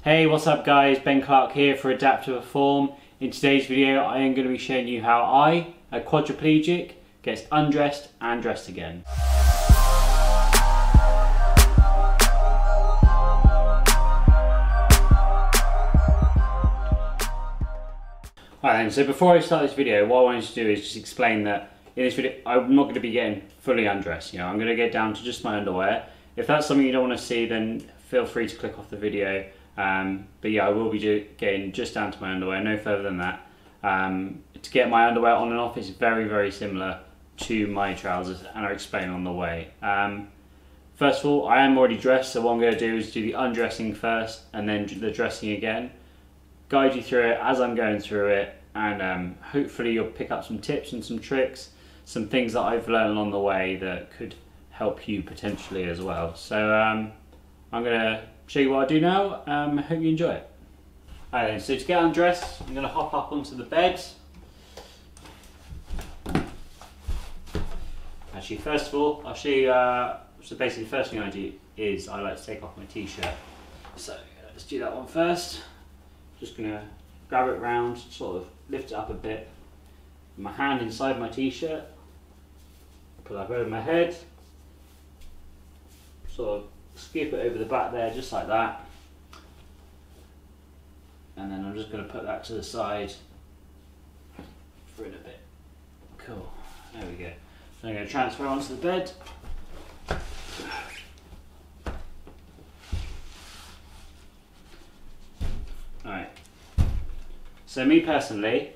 Hey, what's up guys, Ben Clark here for Adapt to Perform. In today's video I am going to be showing you how I, a quadriplegic, gets undressed and dressed again. Alright then, so before I start this video, what I wanted to do is just explain that in this video I'm not going to be getting fully undressed. You know, I'm going to get down to just my underwear. If that's something you don't want to see, then feel free to click off the video. But yeah, I will be getting just down to my underwear, no further than that. To get my underwear on and off is very similar to my trousers, and I'll explain on the way. First of all, I am already dressed, so what I'm going to do is do the undressing first and then the dressing again. Guide you through it as I'm going through it, and hopefully you'll pick up some tips and some tricks, some things that I've learned along the way that could help you potentially as well. So I'm going to show you what I do now. I hope you enjoy it. Alright then, so to get undressed, I'm going to hop up onto the bed. Actually, first of all, I'll show you, so basically the first thing I do is I like to take off my t-shirt. So let's do that one first. Just going to grab it round, sort of lift it up a bit. My hand inside my t-shirt, put that over my head, sort of skip it over the back there, just like that. And then I'm just going to put that to the side for in a bit. Cool, there we go. So I'm going to transfer onto the bed. Alright, so me personally,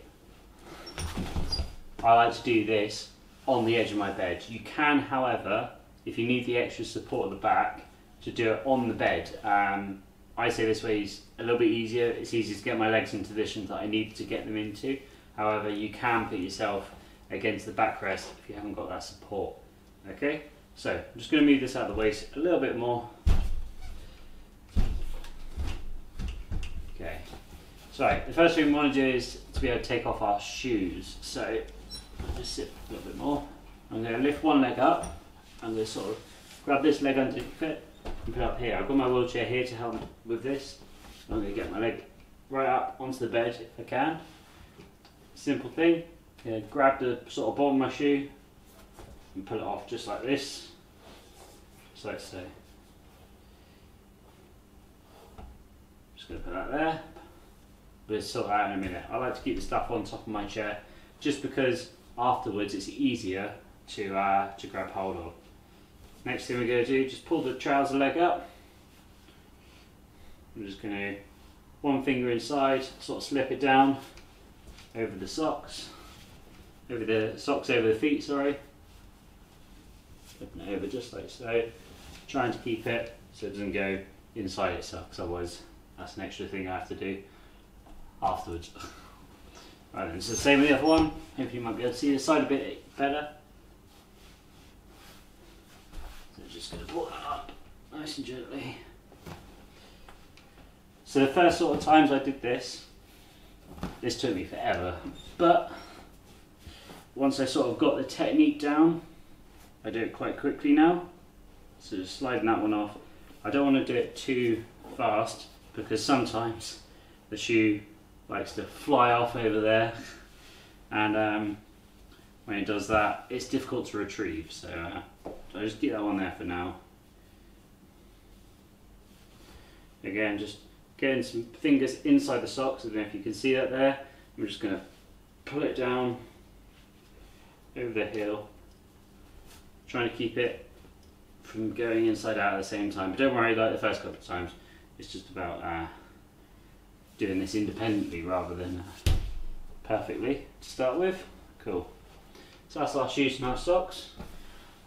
I like to do this on the edge of my bed. You can, however, if you need the extra support at the back, to do it on the bed. I say this way is a little bit easier. It's easier to get my legs into positions that I need to get them into. However, you can put yourself against the backrest if you haven't got that support. Okay, so I'm just going to move this out of the way a little bit more. Okay, so the first thing we want to do is to be able to take off our shoes. So I'll just sit a little bit more. I'm going to lift one leg up. I'm going to sort of grab this leg underneath it and put it up here. I've got my wheelchair here to help with this. I'm going to get my leg right up onto the bed if I can. Simple thing. Grab the sort of bottom of my shoe and pull it off just like this. Just like so. Just going to put that there. We'll sort that out in a minute. I like to keep the stuff on top of my chair just because afterwards it's easier to grab hold of. Next thing we're going to do, just pull the trouser leg up. I'm just going to, one finger inside, sort of slip it down over the socks, over the feet, sorry. Flipping it over just like so. Trying to keep it so it doesn't go inside itself, because otherwise that's an extra thing I have to do afterwards. Right then, so the same with the other one. Hopefully you might be able to see the side a bit better. Just going to pull that up nice and gently. So the first sort of times I did this took me forever, but once I sort of got the technique down, I do it quite quickly now. So just sliding that one off. I don't want to do it too fast because sometimes the shoe likes to fly off over there, and when it does that, it's difficult to retrieve. So I'll just keep that one there for now. Again, just getting some fingers inside the socks. I don't know if you can see that there. I'm just going to pull it down over the heel, trying to keep it from going inside out at the same time. But don't worry, like the first couple of times, it's just about doing this independently rather than perfectly to start with. Cool. So that's our shoes and our socks.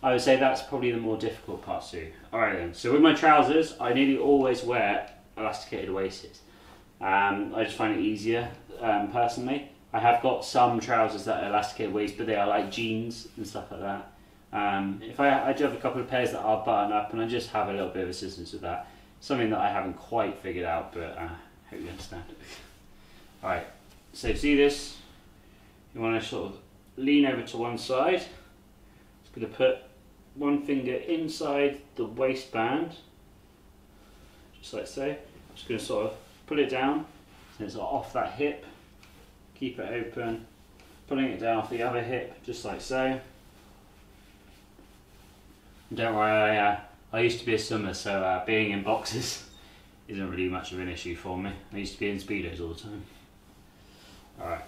I would say that's probably the more difficult part too. Alright then, so with my trousers, I nearly always wear elasticated waists. I just find it easier, personally. I have got some trousers that are elasticated waist, but they are like jeans and stuff like that. I do have a couple of pairs that are button up, and I just have a little bit of assistance with that. Something that I haven't quite figured out, but I hope you understand. Alright, so to see this, you want to sort of lean over to one side. Just going to put one finger inside the waistband, just like so. Just going to sort of pull it down, so it's off that hip, keep it open, pulling it down off the other hip, just like so. And don't worry, I used to be a swimmer, so being in boxes isn't really much of an issue for me. I used to be in Speedos all the time. Alright,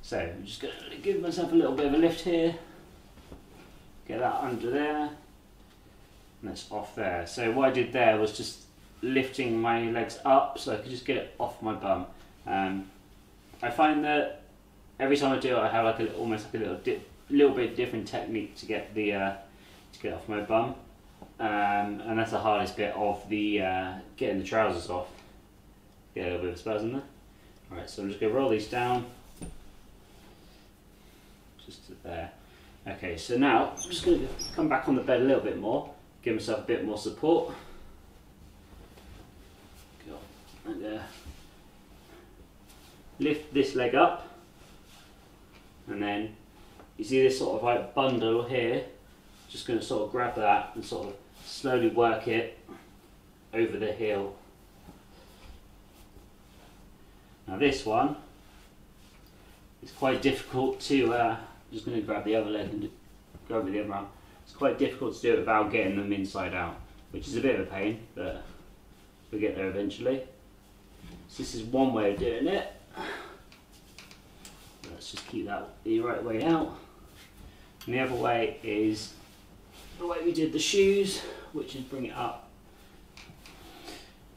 so I'm just going to give myself a little bit of a lift here, get that under there, and that's off there. So what I did there was just lifting my legs up so I could just get it off my bum. I find that every time I do it, I have like almost like a little bit different technique to get the to get off my bum, and that's the hardest bit of the getting the trousers off. Get a little bit of spasm there. Alright, so I'm just going to roll these down, just to there. Okay, so now I'm just going to come back on the bed a little bit more, give myself a bit more support. Go and lift this leg up, and then you see this sort of like bundle here, just going to sort of grab that and sort of slowly work it over the heel. Now this one is quite difficult to, just going to grab the other leg and go over the other arm. It's quite difficult to do it without getting them inside out, which is a bit of a pain, but we'll get there eventually. So this is one way of doing it. Let's just keep that the right way out. And the other way is the way we did the shoes, which is bring it up.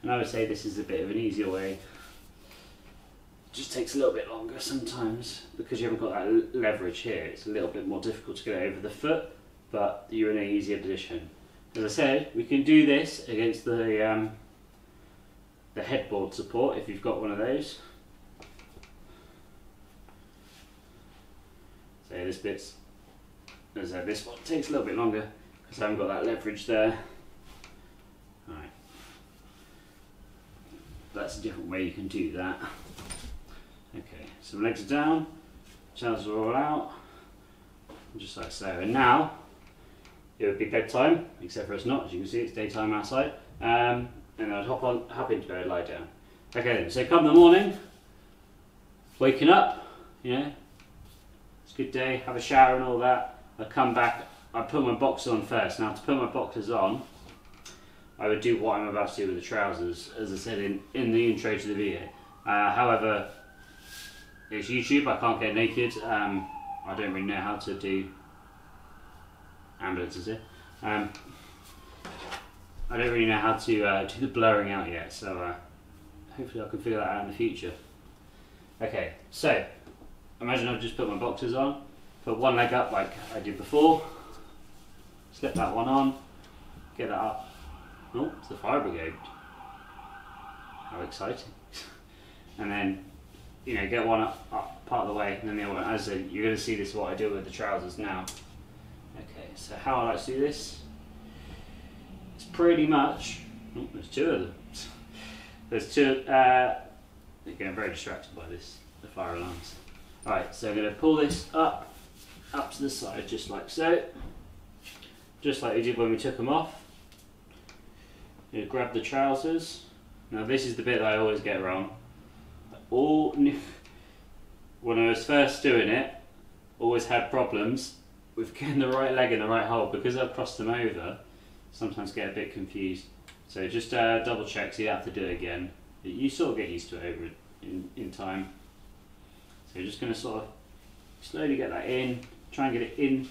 And I would say this is a bit of an easier way. Just takes a little bit longer sometimes because you haven't got that leverage here. It's a little bit more difficult to get it over the foot, but you're in an easier position. As I said, we can do this against the headboard support if you've got one of those. So this bit's, as I said, this one takes a little bit longer because I haven't got that leverage there. Alright, that's a different way you can do that. Okay, so legs are down, shoulders are all out, just like so. And now it would be bedtime, except for it's not. As you can see, it's daytime outside. And I'd hop into bed, lie down. Okay, then, so come the morning, waking up, you know, it's a good day, have a shower and all that. I come back, I put my boxers on first. Now to put my boxers on, I would do what I'm about to do with the trousers, as I said in the intro to the video. However, it's YouTube, I can't get naked. I don't really know how to do ambulances here. I don't really know how to do the blurring out yet, so hopefully I can figure that out in the future. Okay, so imagine I've just put my boxers on, put one leg up like I did before, slip that one on, get that up. Oh, it's the fire brigade. How exciting. And then, you know, get one up part of the way, and then the other one. As I said, you're going to see this what I do with the trousers now. Okay, so how I like to do this, it's pretty much, oh, there's two of them. There's two, they're getting very distracted by this, the fire alarms. Alright, so I'm going to pull this up to the side, just like so. Just like we did when we took them off. You grab the trousers. Now this is the bit that I always get wrong. When I was first doing it, always had problems with getting the right leg in the right hole because I've crossed them over. Sometimes get a bit confused. So just double check, so you have to do it again. You sort of get used to it over in time. So you're just going to sort of slowly get that in, try and get it in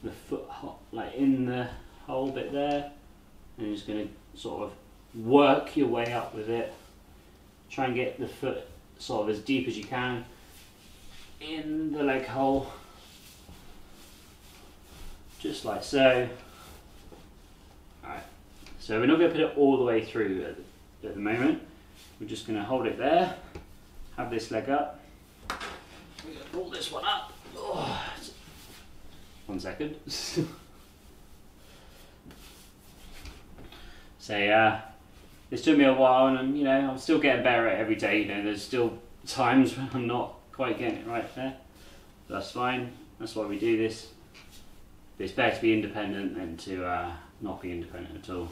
the foot, like in the hole bit there, and you're just going to sort of work your way up with it. Try and get the foot sort of as deep as you can in the leg hole, just like so. Alright, so we're not going to put it all the way through at the moment. We're just going to hold it there, have this leg up. We're going to pull this one up. Oh, 1 second. So it's took me a while, and you know, I'm still getting better at it every day. You know, there's still times when I'm not quite getting it right there. But that's fine. That's why we do this. But it's better to be independent than to not be independent at all.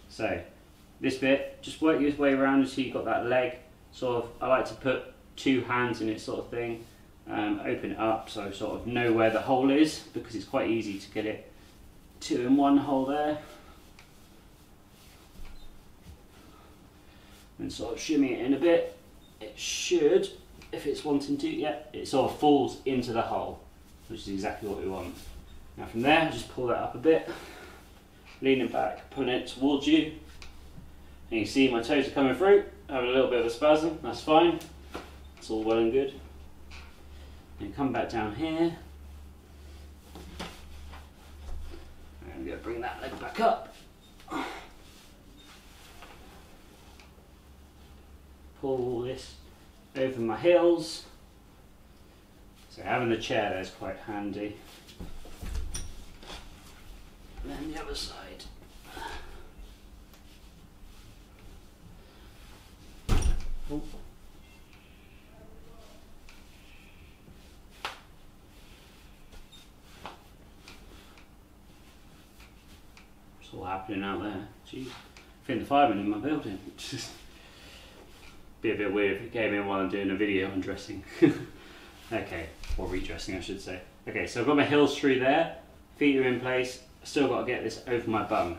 So this bit, just work your way around until you've got that leg. Sort of, I like to put 2 hands in it sort of thing. Open it up so I sort of know where the hole is, because it's quite easy to get it 2 in 1 hole there. And sort of shimmy it in a bit. It should, if it's wanting to, yeah, it sort of falls into the hole, which is exactly what we want. Now from there, just pull that up a bit, lean it back, putting it towards you. And you see my toes are coming through, having a little bit of a spasm, that's fine. It's all well and good. And come back down here. And I'm going to bring that leg back up. Pull this over my heels. So having the chair there is quite handy. And then the other side. Oh. What's all happening out there? Jeez. I think the fireman in my building. Be a bit weird if it came in while I'm doing a video on dressing. Okay, or redressing I should say. Okay, so I've got my heels through there, feet are in place, still got to get this over my bum.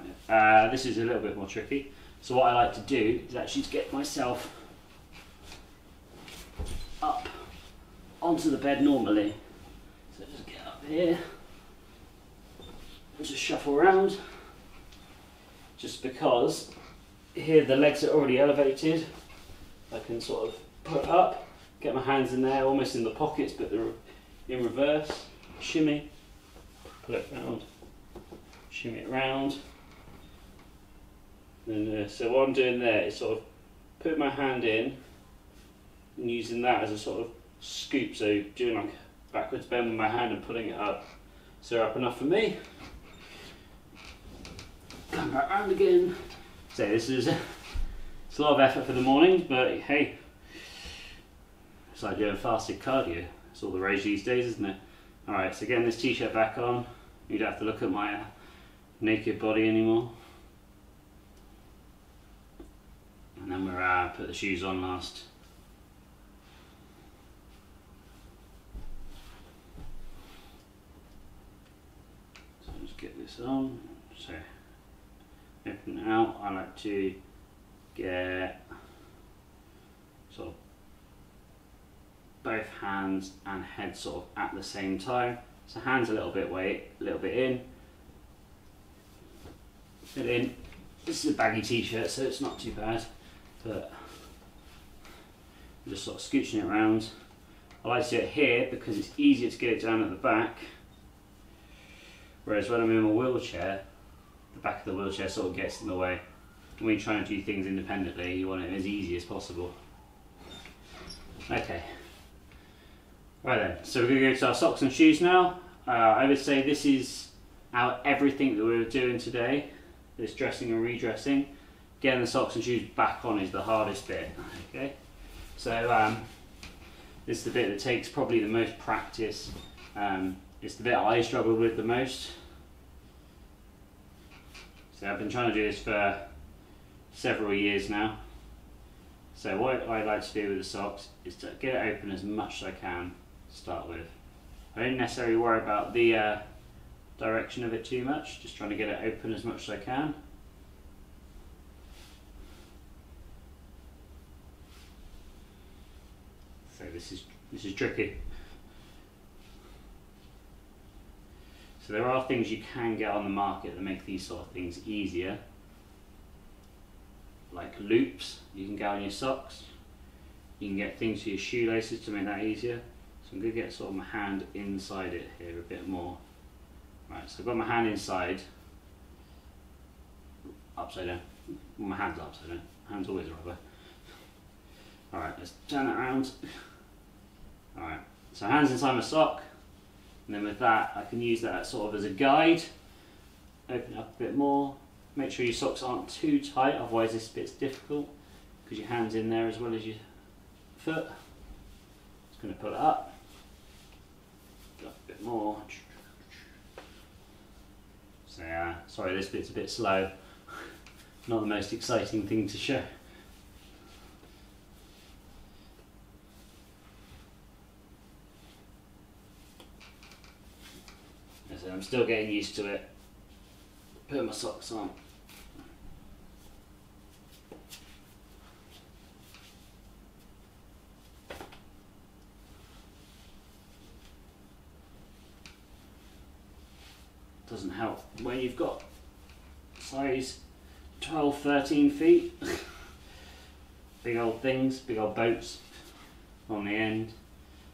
This is a little bit more tricky. So what I like to do is actually to get myself up onto the bed normally. So just get up here and just shuffle around. Just because here the legs are already elevated, I can sort of put up, get my hands in there, almost in the pockets, but they're in reverse. Shimmy, pull it round, shimmy it round. And so what I'm doing there is sort of put my hand in and using that as a sort of scoop, so doing like a backwards bend with my hand and pulling it up. So up enough for me. Come back round again. So this is it's a lot of effort for the morning, but hey, it's like doing fasted cardio. It's all the rage these days, isn't it? Alright, so getting this t-shirt back on. You don't have to look at my naked body anymore. And then we'll put the shoes on last. So just get this on. So open it out. I like to get sort of both hands and head sort of at the same time. So hands a little bit in, fit in. This is a baggy t-shirt, so it's not too bad, but I'm just sort of scooching it around. I like to do it here because it's easier to get it down at the back, whereas when I'm in my wheelchair, the back of the wheelchair sort of gets in the way. When you're trying to do things independently, you want it as easy as possible. Okay. Right then, so we're going to go to our socks and shoes now. I would say this is our everything that we were doing today. This dressing and redressing. Getting the socks and shoes back on is the hardest bit. Okay. So this is the bit that takes probably the most practice. It's the bit I struggled with the most. So I've been trying to do this for several years now. So what I like to do with the socks is to get it open as much as I can to start with. I don't necessarily worry about the direction of it too much, just trying to get it open as much as I can. So this is tricky. So there are things you can get on the market that make these sort of things easier. Like loops you can get on your socks. You can get things for your shoelaces to make that easier. So I'm going to get sort of my hand inside it here a bit more. Right, so I've got my hand inside, upside down. Well, my hand's upside down. Hand's always rubber. Alright, let's turn that around. Alright, so hands inside my sock. And then with that, I can use that sort of as a guide. Open it up a bit more. Make sure your socks aren't too tight, otherwise this bit's difficult because your hand's in there as well as your foot. Just going to pull it up a bit more. So sorry, this bit's a bit slow. Not the most exciting thing to show. So I'm still getting used to it. Put my socks on. Doesn't help when you've got size 12, 13 feet. Big old things, big old boats on the end.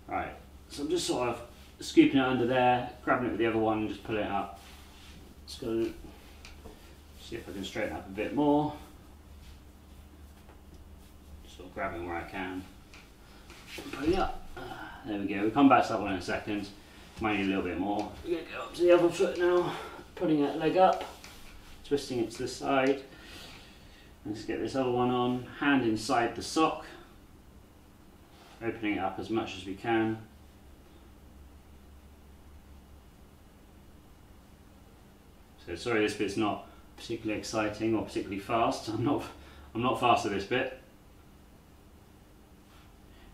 Right, so I'm just sort of scooping it under there, grabbing it with the other one and just pulling it up. Just gonna see if I can straighten up a bit more. Just sort of grabbing where I can. Pulling it up. There we go. We'll come back to that one in a second. Might need a little bit more. We're going to go up to the other foot now, putting that leg up, twisting it to the side. Let's get this other one on, hand inside the sock, opening it up as much as we can. So sorry this bit's not particularly exciting or particularly fast. I'm not fast at this bit.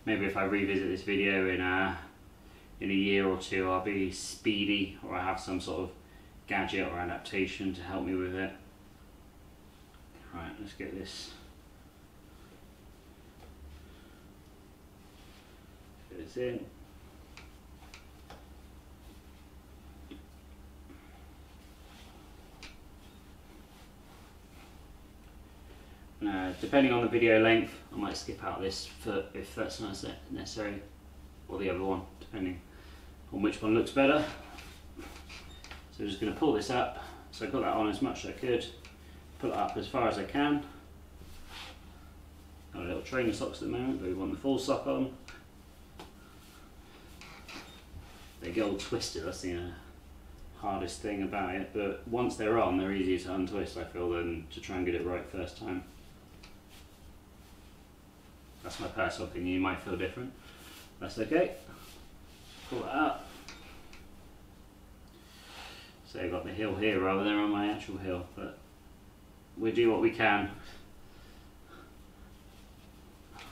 Maybe if I revisit this video in a year or two, I'll be speedy, or I have some sort of gadget or adaptation to help me with it. Right, let's get this. Get this in. Depending on the video length, I might skip out this foot if that's necessary, or the other one, depending on which one looks better. So I'm just going to pull this up. So I got that on as much as I could, pull it up as far as I can. Got a little trainer socks at the moment, but we want the full sock on. They get all twisted, that's the hardest thing about it, but once they're on, they're easier to untwist, I feel, than to try and get it right first time. That's my personal opinion, you might feel different. That's okay. Pull it up. So I've got the heel here rather than on my actual heel, but we do what we can. I'm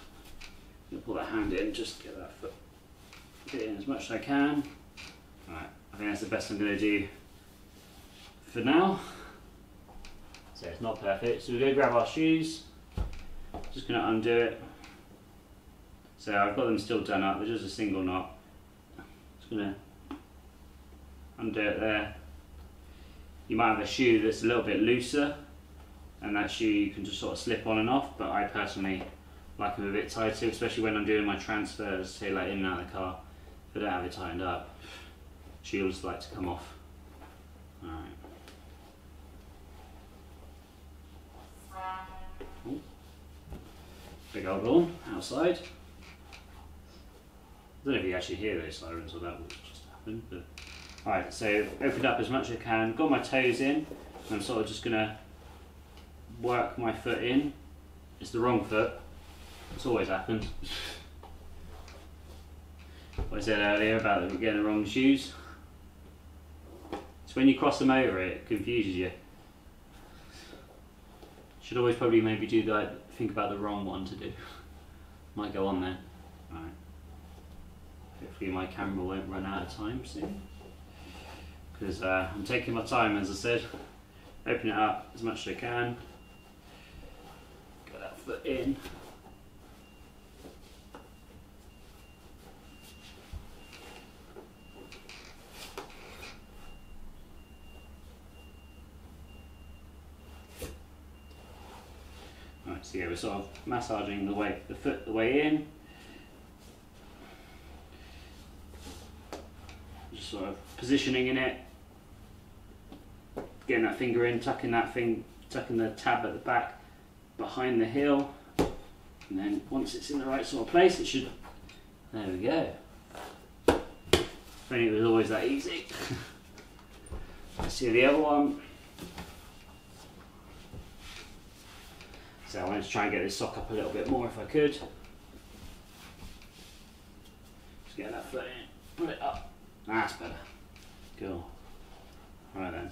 going to pull that hand in, just get that foot get in as much as I can. Right, I think that's the best I'm going to do for now. So it's not perfect, so we're going to grab our shoes, just going to undo it. So I've got them still done up, they're just a single knot. Just going to undo it there. You might have a shoe that's a little bit looser, and that shoe you can just sort of slip on and off, but I personally like them a bit tighter, especially when I'm doing my transfers, say like in and out of the car. If I don't have it tightened up, shoes like to come off. Alright. Big old horn outside. I don't know if you actually hear those sirens or that will just happen, but alright, so opened up as much as I can, got my toes in, and I'm sort of just gonna work my foot in. It's the wrong foot. It's always happened. What I said earlier about getting the wrong shoes. It's when you cross them over, it confuses you. Should always probably maybe do that, think about the wrong one to do. Might go on there. Right. Hopefully my camera won't run out of time soon. Because I'm taking my time, as I said. Open it up as much as I can. Get that foot in. Right, so yeah, we're sort of massaging the foot the way in. Just sort of positioning in it. Getting that finger in, tucking the tab at the back behind the heel, and then once it's in the right sort of place, it should. There we go. If only it was always that easy. Let's see the other one. So I wanted to try and get this sock up a little bit more if I could. Just get that foot in, put it up. That's better. Cool. Right then.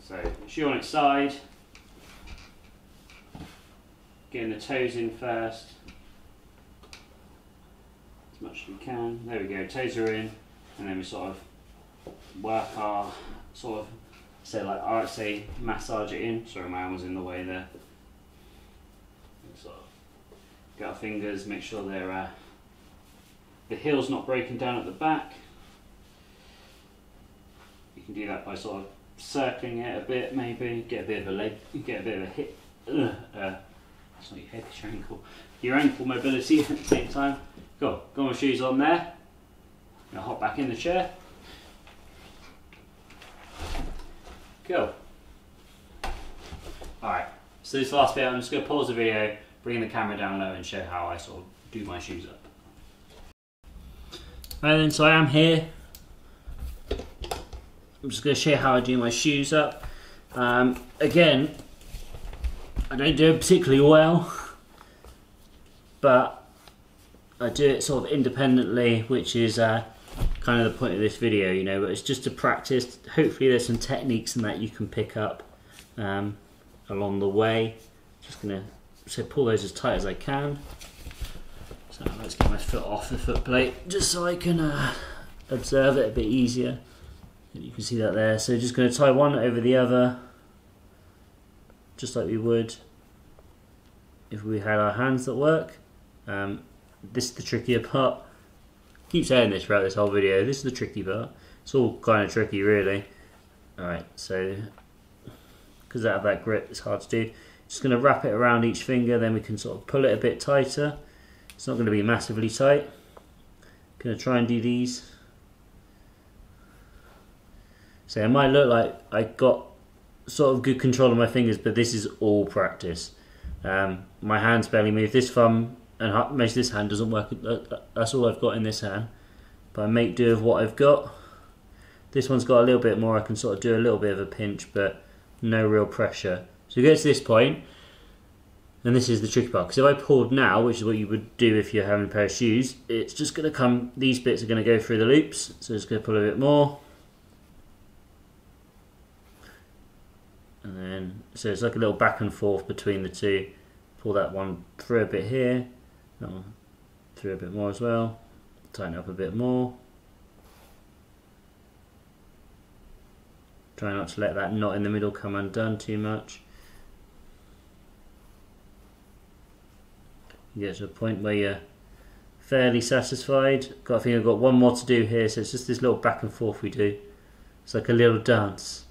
So shoe on its side. getting the toes in first, as much as we can. There we go, toes are in, and then we sort of work our sort of, I say massage it in. Sorry, my arm was in the way there. Sort of get our fingers, make sure they're the heel's not breaking down at the back. You can do that by sort of circling it a bit, maybe get a bit of a leg, get a bit of a hip. That's not your head, it's your ankle. Your ankle mobility at the same time. Go, got my shoes on there. I'm gonna hop back in the chair. Go. Alright, so this last bit, I'm just going to pause the video, bring the camera down low and show how I sort of do my shoes up. Right then, so I am here. I'm just going to show you how I do my shoes up. Again, I don't do it particularly well, but I do it sort of independently, which is kind of the point of this video, you know, but it's just to practice. Hopefully there's some techniques in that you can pick up along the way. Just going to pull those as tight as I can. So let's get my foot off the foot plate just so I can observe it a bit easier. You can see that there. So just going to tie one over the other, just like we would if we had our hands that work. This is the trickier part. I keep saying this throughout this whole video. This is the tricky part. It's all kind of tricky, really. Alright, so because out of that grip, it's hard to do. Just going to wrap it around each finger, then we can sort of pull it a bit tighter. It's not going to be massively tight. Going to try and do these. So it might look like I got sort of good control of my fingers, but this is all practice. My hands barely move. This thumb and most of this hand doesn't work. That's all I've got in this hand. But I make do of what I've got. This one's got a little bit more. I can sort of do a little bit of a pinch, but no real pressure. So we get to this point, and this is the tricky part. Because if I pulled now, which is what you would do if you're having a pair of shoes, it's just going to come, these bits are going to go through the loops. So it's going to pull a bit more. And then, so it's like a little back and forth between the two. Pull that one through a bit here, that one through a bit more as well. Tighten it up a bit more. Try not to let that knot in the middle come undone too much. You get to a point where you're fairly satisfied. I think I've got one more to do here, so it's just this little back and forth we do. It's like a little dance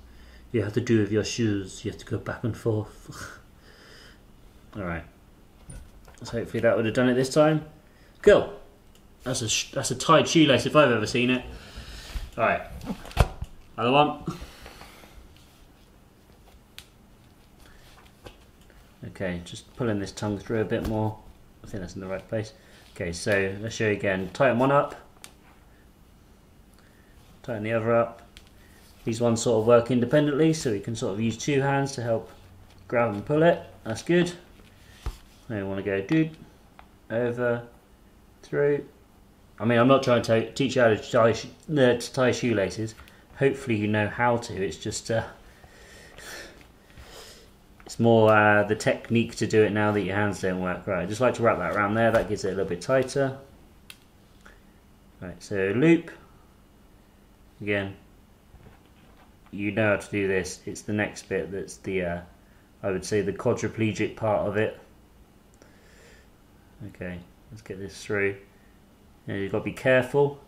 you have to do with your shoes. You have to go back and forth. Alright, so hopefully that would have done it this time. Cool. That's a tied shoelace if I've ever seen it. Alright, other one. Okay, just pulling this tongue through a bit more. I think that's in the right place. Okay, so let's show you again. Tighten one up. Tighten the other up. These ones sort of work independently, so we can sort of use two hands to help grab and pull it. That's good. Now we want to go dude, over, through. I mean, I'm not trying to teach you how to tie shoelaces. Hopefully you know how to. It's just it's more the technique to do it now that your hands don't work. Right, I just like to wrap that around there. That gives it a little bit tighter. Right, so loop. Again, you know how to do this. It's the next bit that's the, I would say, the quadriplegic part of it. Okay, let's get this through. Now you've got to be careful.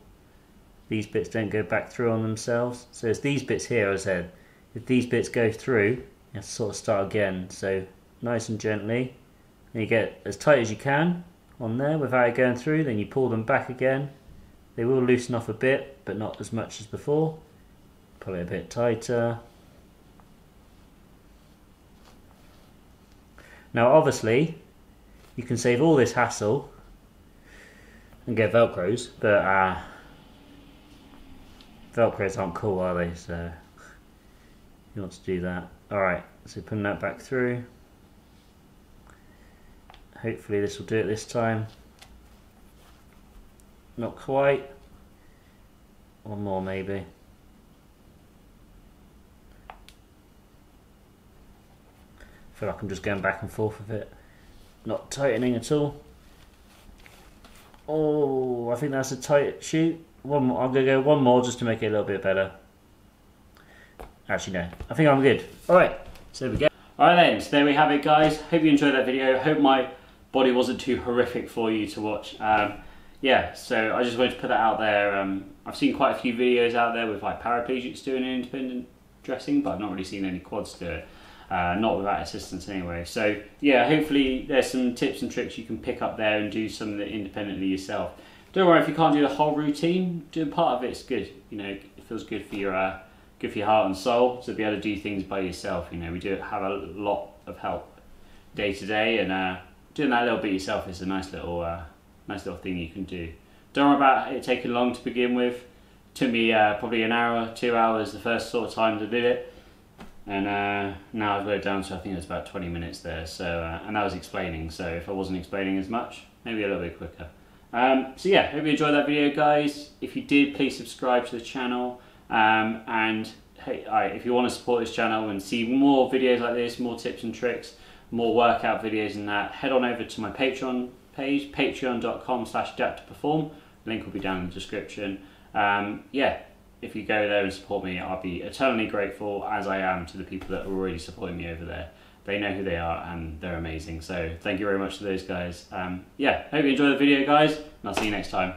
These bits don't go back through on themselves. So it's these bits here, as I said. If these bits go through, you have to sort of start again. So nice and gently. And you get as tight as you can on there without it going through. Then you pull them back again. They will loosen off a bit, but not as much as before. Pull it a bit tighter. Now obviously, you can save all this hassle and get Velcros, but Velcros aren't cool, are they? So you want to do that. Alright, so putting that back through. Hopefully this will do it this time. Not quite. One more maybe. I feel like I'm just going back and forth with it. not tightening at all. Oh, I think that's a tight shoe. One more, I'm going to go one more just to make it a little bit better. Actually no, I think I'm good. Alright, so there we go. Alright then, so there we have it guys. Hope you enjoyed that video. Hope my body wasn't too horrific for you to watch. Yeah, so I just wanted to put that out there. I've seen quite a few videos out there with like paraplegics doing independent dressing, but I've not really seen any quads do it. Not without assistance anyway. So yeah, hopefully there's some tips and tricks you can pick up there and do some of it independently yourself. Don't worry if you can't do the whole routine. Doing part of it's good. You know, it feels good for your heart and soul to be able to do things by yourself. You know, we do have a lot of help day to day, and doing that a little bit yourself is a nice little thing you can do. Don't worry about it taking long to begin with. Took me probably an hour, 2 hours the first sort of time to do it. And now I've got it down to I think it's about 20 minutes there. So and that was explaining. So if I wasn't explaining as much, maybe a little bit quicker. So yeah, hope you enjoyed that video, guys. If you did, please subscribe to the channel. And hey, if you want to support this channel and see more videos like this, more tips and tricks, more workout videos and that, head on over to my Patreon page, patreon.com/adapttoperform. Link will be down in the description. Yeah. If you go there and support me, I'll be eternally grateful, as I am to the people that are already supporting me over there. They know who they are and they're amazing. So thank you very much to those guys. Yeah, hope you enjoyed the video, guys, and I'll see you next time.